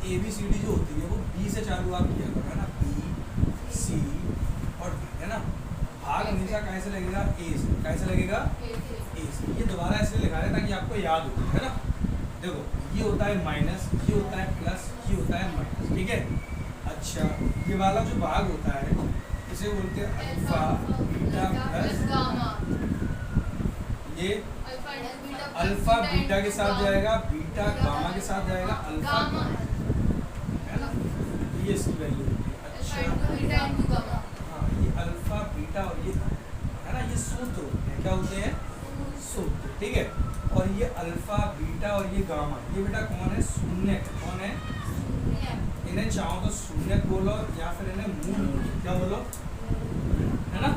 A B C D जो होती है वो बी से चालू आप किया करो, है ना, बी सी और डी, है ना। भाग हमेशा कैसे लगेगा, ए से, कैसे लगेगा, ए से। ये दोबारा इसलिए लिखा है ताकि आपको याद हो, है ना। देखो ये होता है माइनस, ये होता है प्लस, ये होता है माइनस, ठीक है। अच्छा ये वाला जो भाग होता है इसे बोलते हैं अल्फा बीटा प्लस गामा। ये अल्फा बीटा के साथ जाएगा, बीटा गामा के साथ जाएगा, अल्फा गामा, है ना। ये इसकी वैल्यू होती है। अच्छा हाँ, ये अल्फा बीटा और ये, है ना, ये सूत्र होते हैं। क्या होते हैं, सूत्र, ठीक है। और ये अल्फा बीटा और ये गामा, ये बेटा कौन है, शून्य। कौन है, इन्हें चाहो तो शून्य बोलो या फिर इन्हें मूल बोलो। क्या बोलो, है ना।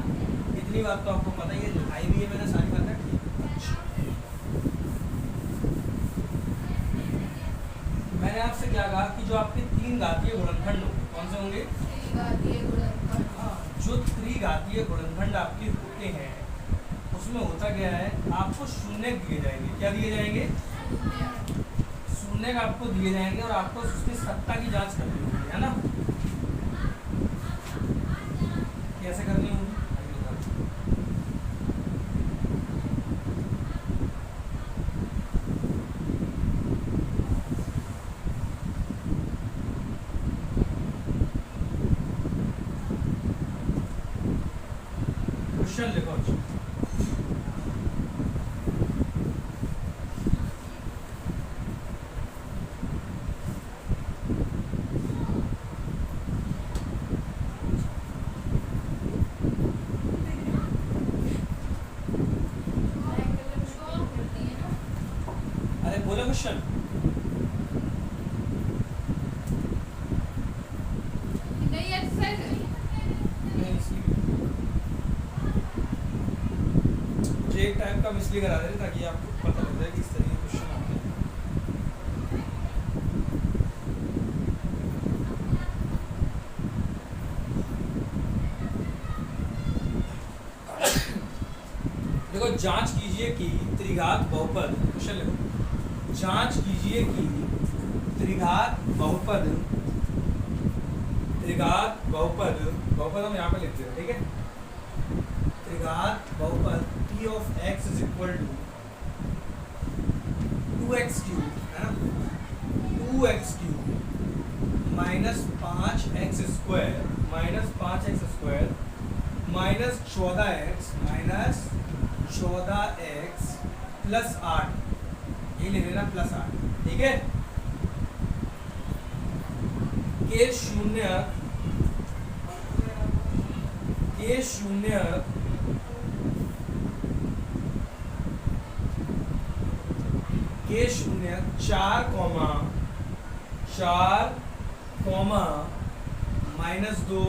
इतनी बात तो आपको पता ही है, लिखाई भी है मैंने सारी बातें। मैंने आपसे क्या कहा कि जो आपके तीन घातीय गुणनखंड होंगे, कौन से होंगे, हाँ, जो त्रिघातीय गुणनखंड आपके होते हैं उसमें होता क्या है, आपको शून्य दिए जाएंगे। क्या दिए जाएंगे, शून्य आपको दिए जाएंगे और आपको उसकी सत्ता की जांच करनी होगी, है ना। कैसे करनी होगी, क्वेश्चन लिखो। अरे बोलो क्वेश्चन। एक टाइप का हम इसलिए करा रहे थे ताकि आपको पता लग जाए कि इस तरीके के क्वेश्चन आते हैं। देखो जांच कीजिए कि त्रिघात बहुपद, क्वेश्चन लिखो, जांच कीजिए कि त्रिघात बहुपद, त्रिघात बहुपद, बहुपद हम यहाँ पे लिखते हैं, ठीक है। त्रिघात बहुपद p of x is equal to 2x cube, है ना, 2x cube minus 5x square, minus 5x square minus 14x, minus 14x plus 8, ये ले लेना प्लस 8, ठीक है। के शून्य, के शून्य के शून्य 4 कॉमा -2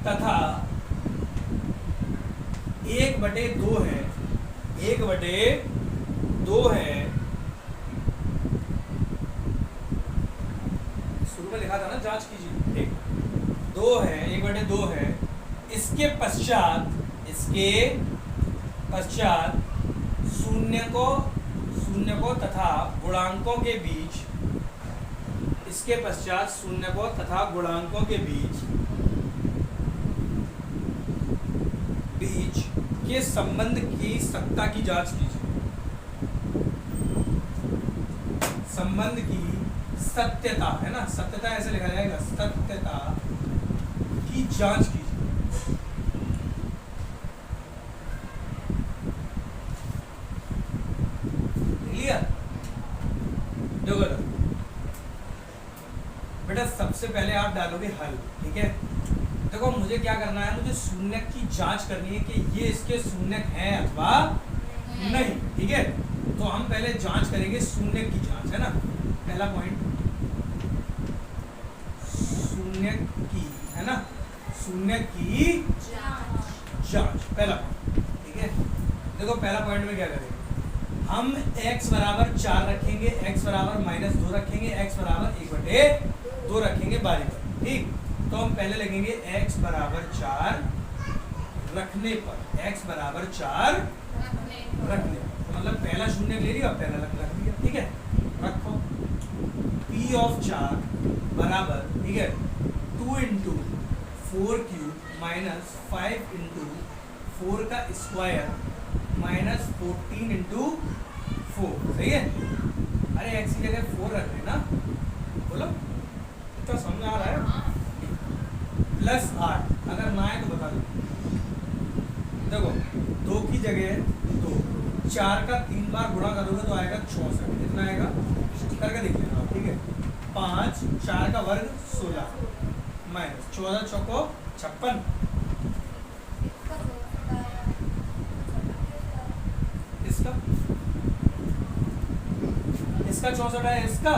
तथा 1/2 है, 1/2 है। शुरू में लिखा था ना, जांच कीजिए, ठीक, 2 है, 1/2 है। इसके पश्चात शून्य को तथा गुणांकों के बीच, इसके पश्चात शून्य को तथा गुणांकों के बीच के संबंध की सत्ता की जांच कीजिए। संबंध की सत्यता, है ना, सत्यता ऐसे लिखा जाएगा, सत्यता की जांच कीजिए। बेटा सबसे पहले आप डालोगे हल, ठीक है। देखो मुझे क्या करना है, मुझे शून्य की जांच करनी है कि ये इसके शून्य है अथवा नहीं, ठीक है। तो हम पहले जांच करेंगे शून्य की जांच, है ना। पहला पॉइंट शून्य की, है ना, शून्य की जांच, पहला पॉइंट, ठीक है। देखो पहला पॉइंट में क्या करेंगे, हम x बराबर 4 रखेंगे, x बराबर -2 रखेंगे, x बराबर 1/2 रखेंगे बारी पर, ठीक। तो हम पहले लगेंगे x बराबर 4 रखने पर, x बराबर 4 रखने पर, मतलब पहला शून्य ले लिया, पहला रख दिया, ठीक है। रखो p पी ऑफ 4 बराबर, ठीक है, 2 इंटू 4 क्यूब माइनस 5 इंटू 4 का स्क्वायर माइनस 14 इंटू 4, सही है। अरे एक्स की जगह 4 रख लेना, बोलो इतना समझ आ रहा है। प्लस 8, अगर ना आए तो बता दो। देखो 2 की जगह 2, 4 का 3 बार गुणा करोगे तो आएगा 64, कितना आएगा करके देख लेना, ठीक है। 5, 4 का वर्ग 16 माइनस 14 चौको 56, इसका 64 है, इसका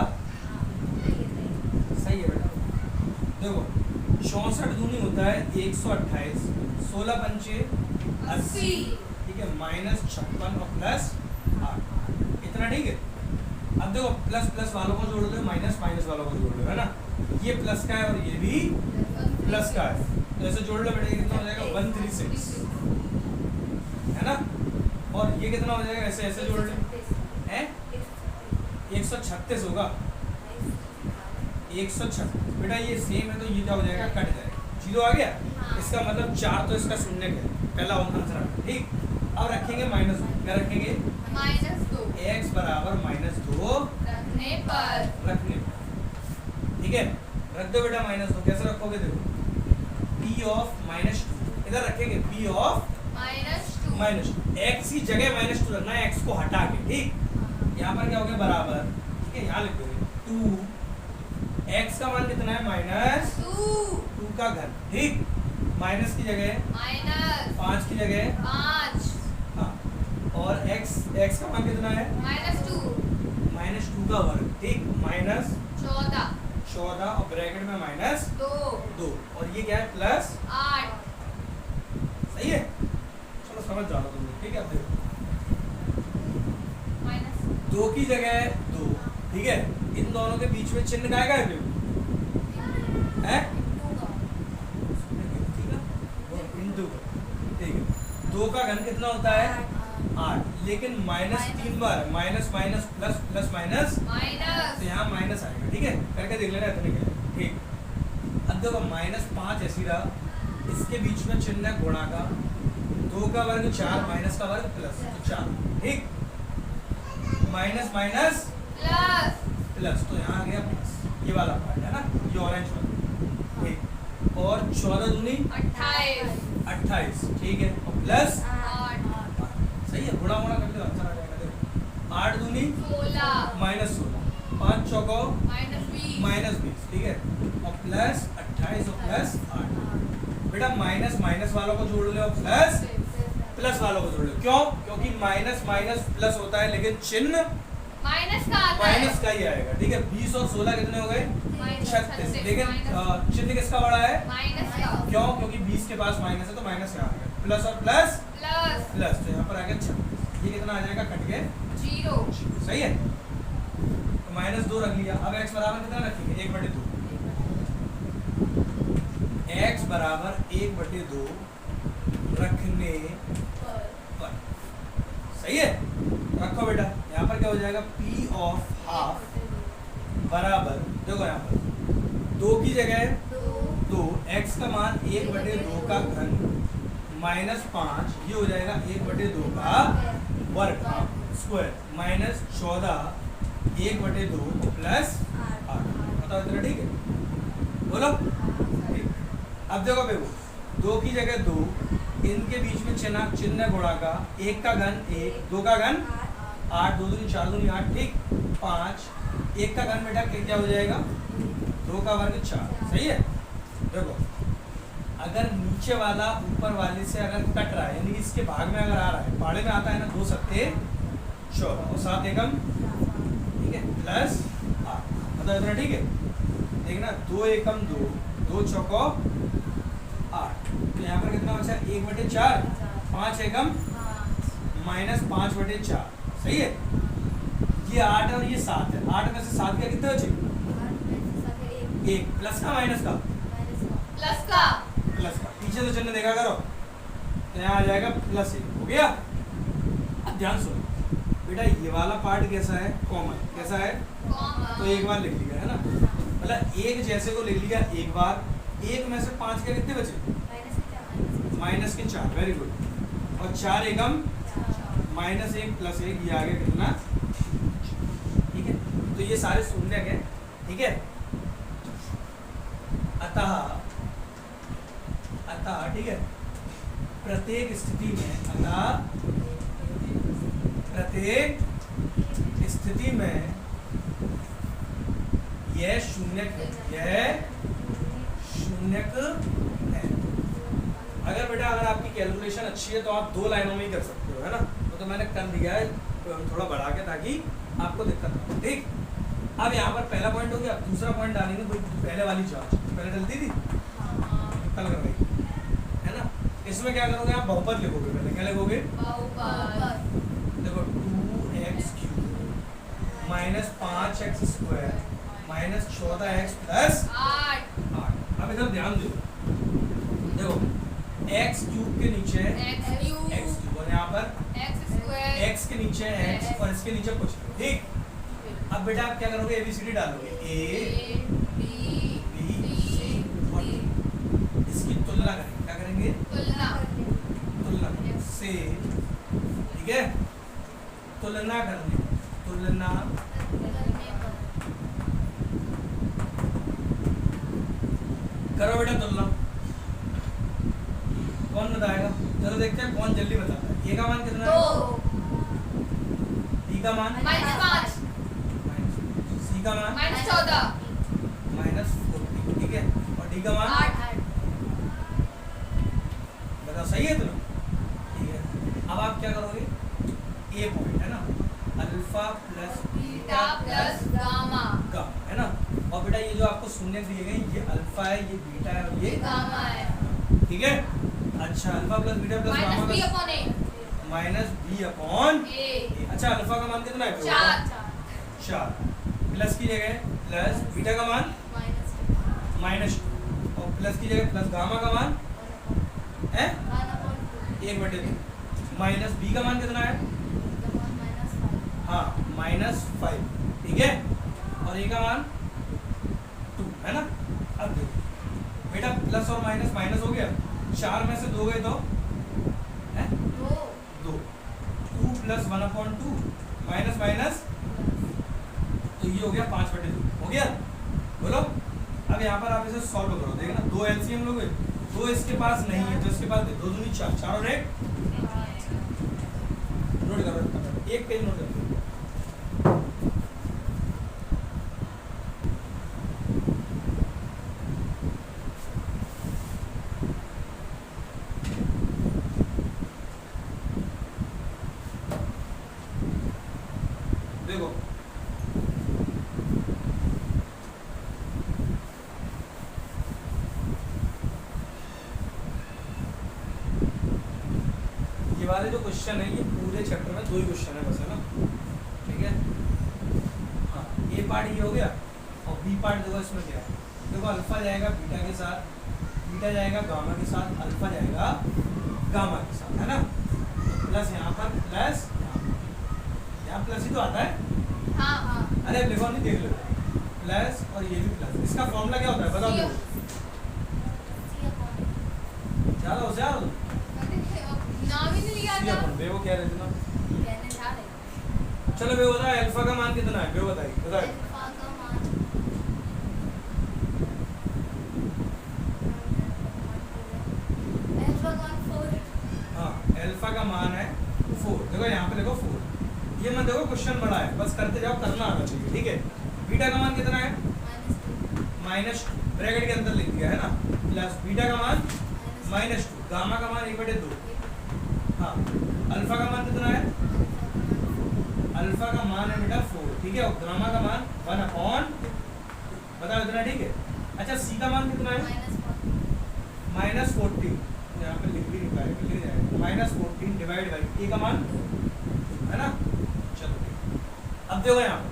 सही है बेटा। देखो 64 दूनी होता है 128, 16 पंचे 80, ठीक है, माइनस 56 और प्लस 8, इतना, ठीक है। अब देखो प्लस प्लस वालों को जोड़ दो, माइनस माइनस वालों को जोड़ दो, है ना। ये प्लस का है और ये भी प्लस का है, तो ऐसे जोड़ लो बेटा, कितना हो जाएगा 136, है ना। और ये कितना हो जाएगा, ऐसे ऐसे जोड़ लो, है 136 होगा, 136 बेटा, ये सेम है तो ये क्या हो जाएगा, कट जाएगा, 0 आ गया। इसका मतलब 4 तो इसका शून्य है, पहला आंसर, ठीक। अब रखेंगे माइनस, क्या रखेंगे, -2 x बराबर -2 रखने पर, ठीक है। रख दो बेटा -2, कैसे रखोगे, देखो p ऑफ -2 इधर रखेंगे, p ऑफ -2 x की जगह -2 रखना है, x को हटा के, ठीक। यहाँ पर क्या हो गया, बराबर, ठीक है, यहाँ लिख दोगे 2, x का मान कितना है, -2 का घन, ठीक। माइनस की जगह -5 की जगह 5, हाँ, और x का मान कितना है, -2 का वर्ग, ठीक, माइनस 14 और ब्रैकेट में -2 और ये क्या है, प्लस 8, सही है। चलो समझ जाओ तुम लोग, ठीक है। अब देखो 2 की जगह 2, ठीक है, इन दोनों के बीच में चिन्ह का है, हैं, ठीक है। 2 का घन कितना होता है, 8, लेकिन -3 बार minus minus plus plus minus, तो यहाँ माइनस आएगा, ठीक है, करके देख लेना इतने के, ठीक। अब देखो -5 ऐसी रहा, इसके बीच में चिन्ह है गुणा का, 2 का वर्ग 4 माइनस का वर्ग प्लस, तो 4, ठीक, माइनस माइनस प्लस, तो यहाँ आ गया प्लस, ये वाला पार्ट है ना, ये ऑरेंज वाला, ठीक। और 14 दूनी 28, ठीक है, और प्लस 8, सही है, गुणा गुणा करके आंसर आ जाएगा। देखो 8 दूनी 16, -16, 5 चौको -20, ठीक है, और प्लस 28 और प्लस 8, बेटा माइनस माइनस वालों को जोड़ लो, प्लस प्लस वालों को जोड़ लो, क्यों, क्योंकि माइनस माइनस प्लस होता है, लेकिन चिन्ह माइनस का ही आएगा, ठीक है। 20 और 16 कितने हो गए, 36, लेकिन चिन्ह किसका बड़ा है, क्यों, क्योंकि 20 के पास माइनस है तो माइनस यहाँ आ गया, प्लस और प्लस प्लस, तो यहाँ पर आ गया 36, ये कितना आ जाएगा, कट के 0, सही है। तो -2 रख लिया। अब x बराबर कितना रखेंगे, 1/2, x बराबर 1/2 रखने पर, सही है, रखो बेटा। यहाँ पर क्या हो जाएगा, p ऑफ हाफ बराबर, देखो यहाँ पर 2 की जगह 2, x का मान 1/2 का घन -5, ये हो जाएगा 1/2 का वर्ग स्क्वायर, -14 1/2 प्लस 8, बताओ इतना, ठीक है, बोलो, ठीक। अब देखो बेबू, 2 की जगह 2, इनके बीच में चिन्ह गुणा का, 1 का घन 1, 2 का घन 8, 2 दूनी 4 दूनी 8, ठीक, 5, 1 का घन बेटा क्या हो जाएगा, 2 का वर्ग 4, सही है। देखो अगर नीचे वाला ऊपर वाले से अगर कट रहा है, यानी इसके भाग में अगर आ रहा है, पाड़े में आता है ना, 2 सत्ते 14 और 7 एकम, ठीक है, प्लस 8, मतलब इतना, ठीक है। देखना 2 एकम 2, 2 चौको 8, तो यहाँ पर कितना बचा, 1/4, 5 एकम -5/4, सही है। ये 8 और ये 7 है, 8 में से 7 का कितने बचे, 1, प्लस का माइनस का, प्लस का, पीछे तो चिन्ह देखा करो, तो यहाँ आ जाएगा +1, हो गया। अब ध्यान सुनो बेटा, ये वाला पार्ट कैसा है, कॉमन, कैसा है, तो एक बार लिख लिया है ना, मतलब एक जैसे को लिख लिया एक बार, एक में से 5 के कितने बचे, माइनस के 4, वेरी गुड, और 4 एकम -1 + 1, ये आ गया कितना, ठीक है। तो ये सारे शून्यक हैं, ठीक है। अतः ठीक है, प्रत्येक स्थिति में, प्रत्येक स्थिति में यह शून्यक है, यह शून्यक है। अगर बेटा अगर आपकी कैलकुलेशन अच्छी है तो आप 2 लाइनों में ही कर सकते हो, है ना। तो मैंने कर दिया है थोड़ा बढ़ा के, ताकि आपको दिक्कत ना हो, ठीक। अब यहाँ पर पहला पॉइंट हो गया। अब दूसरा पॉइंट डालेंगे, कोई पहले वाली जांच पहले डलती थी, कल कर रही है ना। इसमें क्या करोगे आप, बहुपद लिखोगे, पहले क्या लिखोगे, देखो 2x³ -5x² -14x + 8। अब इधर ध्यान दो, देखो x³ के नीचे x³ और यहाँ पर x के नीचे x और इसके नीचे कुछ, ठीक। अब बेटा आप क्या करोगे, ABCD डालोगे, A B C और D। इसकी तुलना करेंगे, क्या करेंगे, तुलना से, ठीक है, तुलना करने, तुलना करो बेटा, तुलना कौन बताएगा, चलो देखते हैं कौन जल्दी बताता है। ए का मान कितना है, बी का मान -5, सी का मान -14, -40, ठीक है, और डी का मान 8। बताओ सही है तुम, ठीक है। अब आप क्या करोगे, ए पॉइंट है ना, alpha plus beta plus gamma, है ना। और बेटा ये जो आपको शून्य दिए गए, ये अल्फा है, ये बीटा है और ये गामा है, ठीक है। अच्छा, alpha plus beta plus gamma -b/a -b/a। अच्छा, अल्फा का मान कितना है, 4 प्लस की जगह प्लस बीटा का मान -2 और प्लस की जगह प्लस गामा का मान है 1/2 माइनस बी का मान कितना है, हाँ -5, ठीक है, और ए का मान 2 है ना। अब देखो बेटा प्लस और माइनस माइनस हो गया, 4 में से 2 गए तो है 2 2 + 1/2 माइनस माइनस, तो ये हो गया 5/2, हो गया। बोलो अब यहाँ पर आप इसे सॉल्व करो, देखना 2 LCM लोगे, 2 इसके पास नहीं है तो इसके पास 2 दूनी 4, 4 और 1 नोट करो, एक पेज नोट करो। देखो ये वाले जो क्वेश्चन है, ये पूरे चैप्टर में 2 ही क्वेश्चन है बस, है ना, ठीक है। हाँ, ए पार्ट ये हो गया और बी पार्ट देखो इसमें क्या है, देखो अल्फा जाएगा बीटा के साथ, बीटा जाएगा गामा के साथ, अल्फा जाएगा गामा के साथ, है ना। तो प्लस यहाँ पर प्लस, यहाँ प्लस ही तो आता है, हाँ अरे लिखो नहीं, देख लो, प्लस और ये भी प्लस। इसका फॉर्मूला क्या होता है बताओ देखो, ज़्यादा होशियार हो नाम ही नहीं लिया था, बेवो क्या रहती ना। कहने जा रहे चलो बेवो बताओ अल्फा का मान कितना है, बेवो बताइए, बताओ। अल्फा का मान अल्फा का मान 4, हाँ, अल्फा का मान है 4, देखो यहाँ पे देखो 4, ये मत देखो क्वेश्चन बड़ा है, बस करते जाओ, करना आना चाहिए, ठीक है। बीटा का मान कितना है, -2 ब्रैकेट के अंदर लिख दिया है ना, प्लस बीटा का मान -2, गामा का मान 1/2, हाँ, अल्फा का मान कितना है, अल्फा का मान है बेटा 4, ठीक है, और गामा का मान 1/, बताओ इतना, ठीक है। अच्छा, सी का मान कितना है, -14, यहाँ पे लिख भी नहीं पाएगा, लिख जाएगा -14 डिवाइड बाई ए का मान 2, है ना। चलो अब देखो यहाँ पर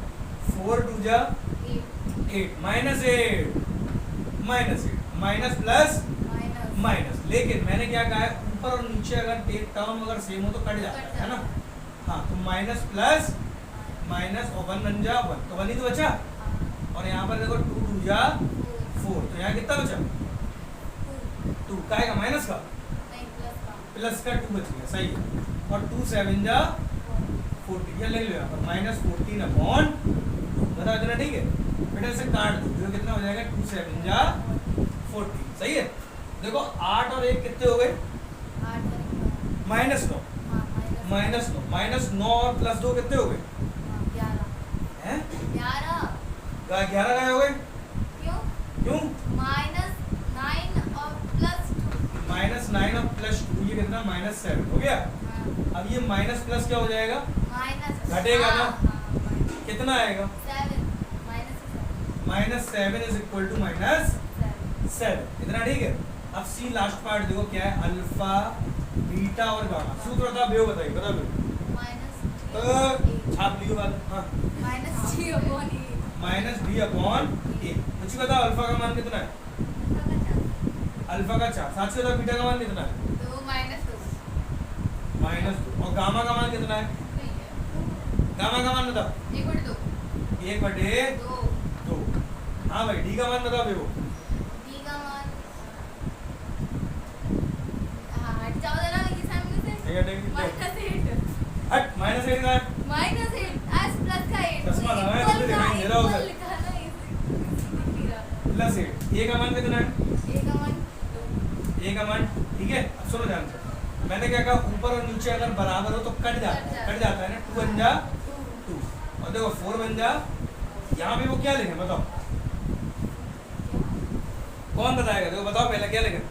4 2 जा 8 -8 माइनस प्लस माइनस, लेकिन मैंने क्या कहा है, ऊपर और नीचे अगर एक टर्म अगर सेम हो तो कट जाता है ना। हाँ, तो माइनस प्लस माइनस और 1 बन जा 1, तो 1 ही तो बचा। और यहाँ पर देखो 2 2 जा 4, तो यहाँ कितना बचा 2, का आएगा माइनस का, प्लस का 2 बच गया, सही है। और 2 7 जा 14, ये ले लो यहाँ पर माइनस 14 अपॉन, बताओ इतना ठीक है। बेटा इसे काट दो, जो कितना हो जाएगा 2 7 जा 14, सही है। देखो 8 और 1 कितने हो गए, माइनस 9, माइनस 9, माइनस 9 और प्लस 2 कितने हो गए हैं, 11 गए हो गए, क्यों माइनस 9 और प्लस 2, ये कितना माइनस 7 हो गया। अब ये माइनस प्लस क्या हो जाएगा, घटेगा ना, कितना आएगा minus 7 is equal to minus 7, इतना ठीक है। अब सी लास्ट पार्ट देखो क्या है, अल्फा बीटा और गामा, सूत्र बता बेओ, बताइए बता बेओ, छाप लियो बात। हाँ माइनस डी अपॉन ए, मुझे बताओ अल्फा का मान कितना है, अल्फा का 4, साथ से बताओ बीटा का मान कितना है -2, और गामा का मान कितना है, गामा का मान बताओ 1/2। हाँ भाई डी का मान बताओ बेओ, हट -8 का चश्मा लगाया तो भी दिखाई दे रहा होगा। प्लस 8, ए का मान कितना है, ए का मान, ठीक है। अब सुनो ध्यान से, मैंने क्या कहा, ऊपर और नीचे अगर बराबर हो तो कट जाता है ना, 2 बन जा 2, और देखो 4 बन जा, यहाँ भी वो क्या लिखे बताओ, कौन बताएगा, देखो बताओ पहले क्या लिखे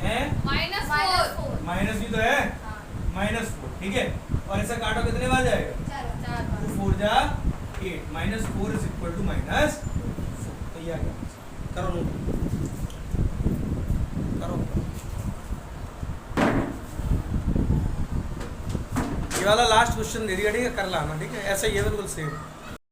हैं, माइनस भी तो है, -4, ठीक है। और ऐसा काटो कितने बार जाएगा, 2 4 जा 8, -4 इज इक्वल टू -4, तो ये आ गया। करो नोट करो, ये वाला लास्ट क्वेश्चन दे दिया, ठीक है, कर लाना, ठीक है, ऐसा ही है बिल्कुल सेम।